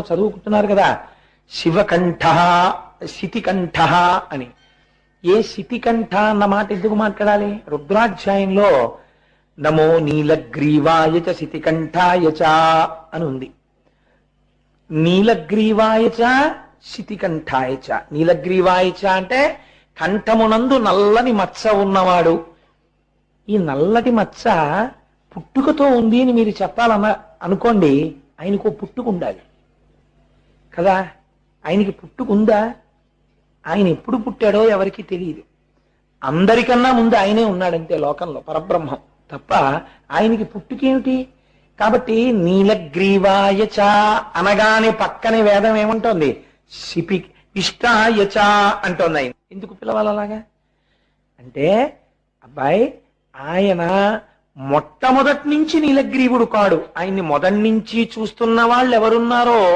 చదువుకుంటున్నారు కదా, శివకంఠ శితికంఠ అని. ఏ శితికంఠ అన్న మాట ఎందుకు మాట్లాడాలి? రుద్రాధ్యాయంలో నమో నీలగ్రీవాయచ శితికంఠాయచ అని ఉంది. నీలగ్రీవాయచ శితికంఠాయచ. నీలగ్రీవాయచ అంటే కంఠమునందు నల్లని మచ్చ ఉన్నవాడు. ఈ నల్లటి మచ్చ పుట్టుకతో ఉంది అని మీరు చెప్పాలన్న అనుకోండి, ఆయనకు పుట్టుక ఉండాలి కదా. ఆయనకి పుట్టుకుందా? ఆయన ఎప్పుడు పుట్టాడో ఎవరికి తెలియదు. అందరికన్నా ముందు ఆయనే ఉన్నాడంతే లోకంలో, పరబ్రహ్మం తప్ప ఆయనకి పుట్టుకేమిటి? కాబట్టి నీలగ్రీవాయచ అనగానే పక్కనే వేదం ఏమంటోంది? శిపి ఇష్టాయచ అంటోంది. ఆయన ఎందుకు పిలవాలి అలాగా? అంటే అబ్బాయి ఆయన మొట్టమొదటి నుంచి నీలగ్రీవుడు కాడు. ఆయన్ని మొదటి నుంచి చూస్తున్న వాళ్ళు ఎవరున్నారో